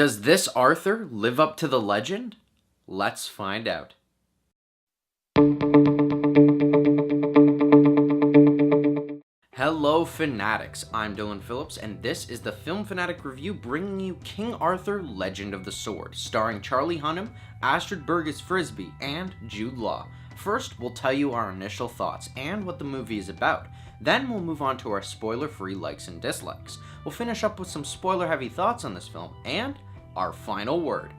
Does this Arthur live up to the legend? Let's find out. Hello Fanatics, I'm Dylan Phillips, and this is the Film Fanatic Review bringing you King Arthur Legend of the Sword, starring Charlie Hunnam, Astrid Berges-Frisby, and Jude. First, we'll tell you our initial thoughts and what the movie is about. Then we'll move on to our spoiler-free likes and dislikes. We'll finish up with some spoiler-heavy thoughts on this film, and our final word.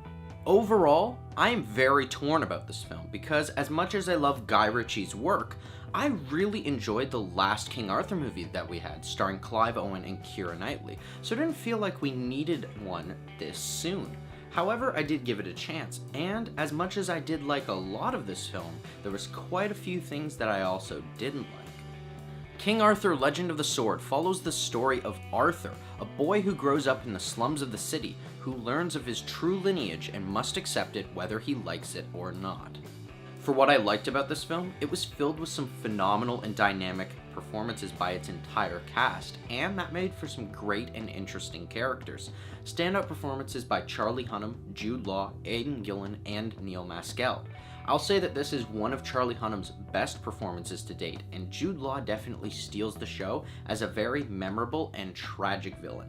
Overall, I am very torn about this film because as much as I love Guy Ritchie's work, I really enjoyed the last King Arthur movie that we had, starring Clive Owen and Keira Knightley, so it didn't feel like we needed one this soon. However, I did give it a chance, and as much as I did like a lot of this film, there was quite a few things that I also didn't like. King Arthur Legend of the Sword follows the story of Arthur, a boy who grows up in the slums of the city, who learns of his true lineage and must accept it whether he likes it or not. For what I liked about this film, it was filled with some phenomenal and dynamic performances by its entire cast, and that made for some great and interesting characters. Standout performances by Charlie Hunnam, Jude Law, Aidan Gillen, and Neil Maskell. I'll say that this is one of Charlie Hunnam's best performances to date, and Jude Law definitely steals the show as a very memorable and tragic villain.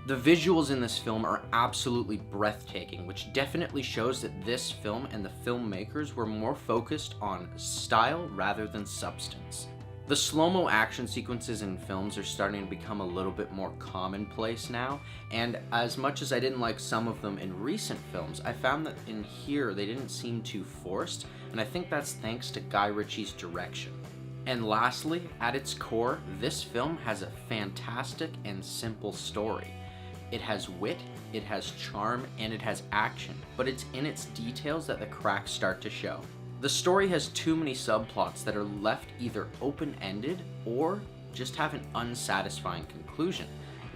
The visuals in this film are absolutely breathtaking, which definitely shows that this film and the filmmakers were more focused on style rather than substance. The slow-mo action sequences in films are starting to become a little bit more commonplace now, and as much as I didn't like some of them in recent films, I found that in here they didn't seem too forced, and I think that's thanks to Guy Ritchie's direction. And lastly, at its core, this film has a fantastic and simple story. It has wit, it has charm, and it has action, but it's in its details that the cracks start to show. The story has too many subplots that are left either open-ended or just have an unsatisfying conclusion.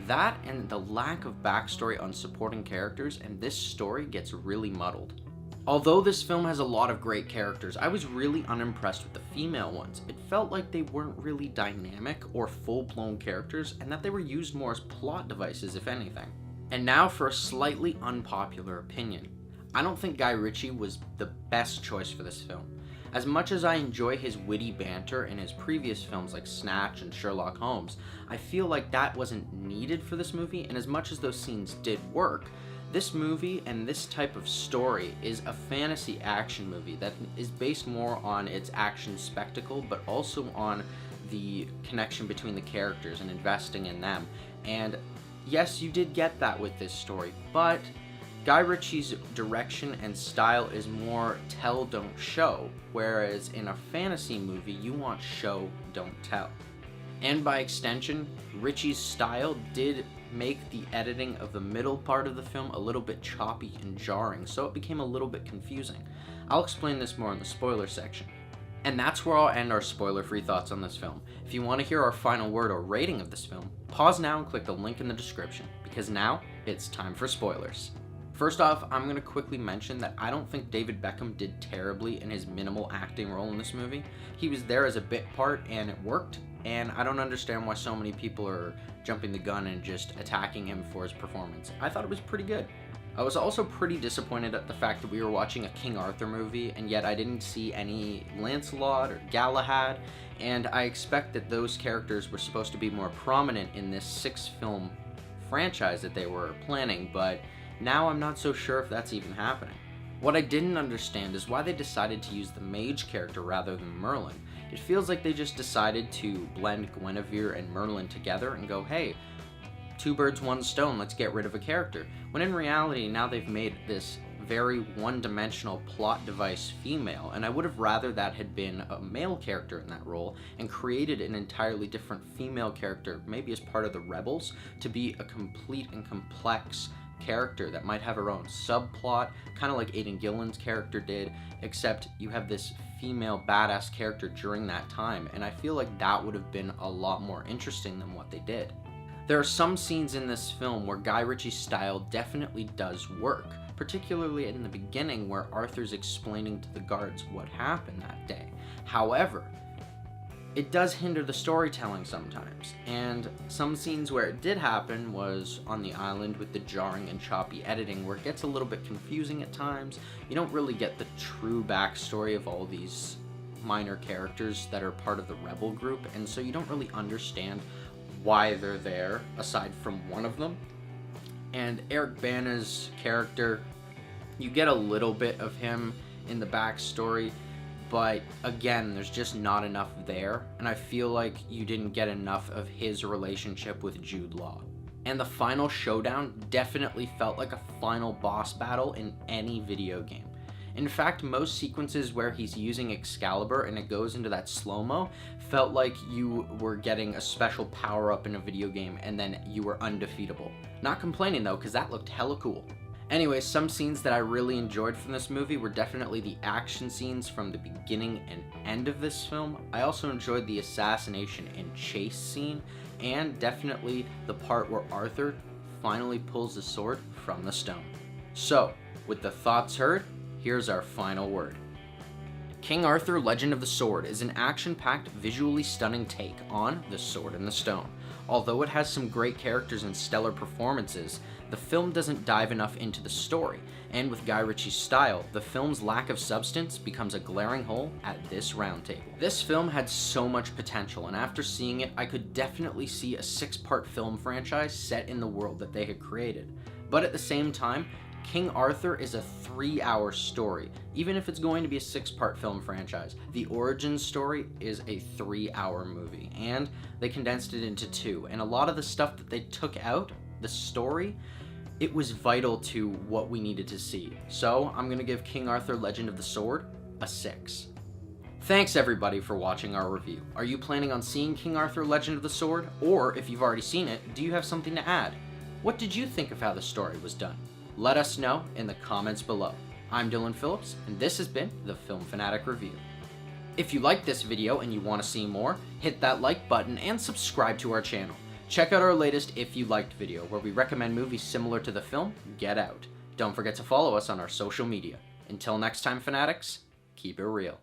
That and the lack of backstory on supporting characters, and this story gets really muddled. Although this film has a lot of great characters, I was really unimpressed with the female ones. It felt like they weren't really dynamic or full-blown characters, and that they were used more as plot devices, if anything. And now for a slightly unpopular opinion. I don't think Guy Ritchie was the best choice for this film. As much as I enjoy his witty banter in his previous films like Snatch and Sherlock Holmes, I feel like that wasn't needed for this movie, and as much as those scenes did work, this movie and this type of story is a fantasy action movie that is based more on its action spectacle, but also on the connection between the characters and investing in them. And yes, you did get that with this story, but Guy Ritchie's direction and style is more tell, don't show, whereas in a fantasy movie, you want show, don't tell. And by extension, Ritchie's style did make the editing of the middle part of the film a little bit choppy and jarring, so it became a little bit confusing. I'll explain this more in the spoiler section. And that's where I'll end our spoiler-free thoughts on this film. If you want to hear our final word or rating of this film, pause now and click the link in the description, because now it's time for spoilers. First off, I'm going to quickly mention that I don't think David Beckham did terribly in his minimal acting role in this movie. He was there as a bit part and it worked, and I don't understand why so many people are jumping the gun and just attacking him for his performance. I thought it was pretty good. I was also pretty disappointed at the fact that we were watching a King Arthur movie and yet I didn't see any Lancelot or Galahad, and I expect that those characters were supposed to be more prominent in this 6-film franchise that they were planning, but now I'm not so sure if that's even happening. What I didn't understand is why they decided to use the mage character rather than Merlin. It feels like they just decided to blend Guinevere and Merlin together and go, hey, 2 birds, 1 stone, let's get rid of a character. When in reality, now they've made this very one-dimensional plot device female, and I would have rather that had been a male character in that role and created an entirely different female character, maybe as part of the Rebels, to be a complete and complex character that might have her own subplot, kind of like Aidan Gillen's character did, except you have this female badass character during that time, and I feel like that would have been a lot more interesting than what they did. There are some scenes in this film where Guy Ritchie's style definitely does work, particularly in the beginning where Arthur's explaining to the guards what happened that day. However, it does hinder the storytelling sometimes, and some scenes where it did happen was on the island with the jarring and choppy editing where it gets a little bit confusing at times. You don't really get the true backstory of all these minor characters that are part of the rebel group, and so you don't really understand why they're there aside from one of them. And Eric Bana's character, you get a little bit of him in the backstory, but again, there's just not enough there, and I feel like you didn't get enough of his relationship with Jude Law. And the final showdown definitely felt like a final boss battle in any video game. In fact, most sequences where he's using Excalibur and it goes into that slow-mo felt like you were getting a special power-up in a video game and then you were undefeatable. Not complaining though, because that looked hella cool. Anyway, some scenes that I really enjoyed from this movie were definitely the action scenes from the beginning and end of this film. I also enjoyed the assassination and chase scene, and definitely the part where Arthur finally pulls the sword from the stone. So, with the thoughts heard, here's our final word. King Arthur: Legend of the Sword is an action-packed, visually stunning take on The Sword in the Stone. Although it has some great characters and stellar performances, the film doesn't dive enough into the story, and with Guy Ritchie's style, the film's lack of substance becomes a glaring hole at this roundtable. This film had so much potential, and after seeing it, I could definitely see a 6-part film franchise set in the world that they had created. But at the same time, King Arthur is a 3-hour story. Even if it's going to be a 6-part film franchise, the origin story is a 3-hour movie, and they condensed it into 2. And a lot of the stuff that they took out, the story, it was vital to what we needed to see. So I'm gonna give King Arthur: Legend of the Sword a 6. Thanks everybody for watching our review. Are you planning on seeing King Arthur: Legend of the Sword? Or if you've already seen it, do you have something to add? What did you think of how the story was done? Let us know in the comments below. I'm Dylan Phillips, and this has been the Film Fanatic Review. If you liked this video and you want to see more, hit that like button and subscribe to our channel. Check out our latest If You Liked video, where we recommend movies similar to the film Get Out. Don't forget to follow us on our social media. Until next time, Fanatics, keep it real.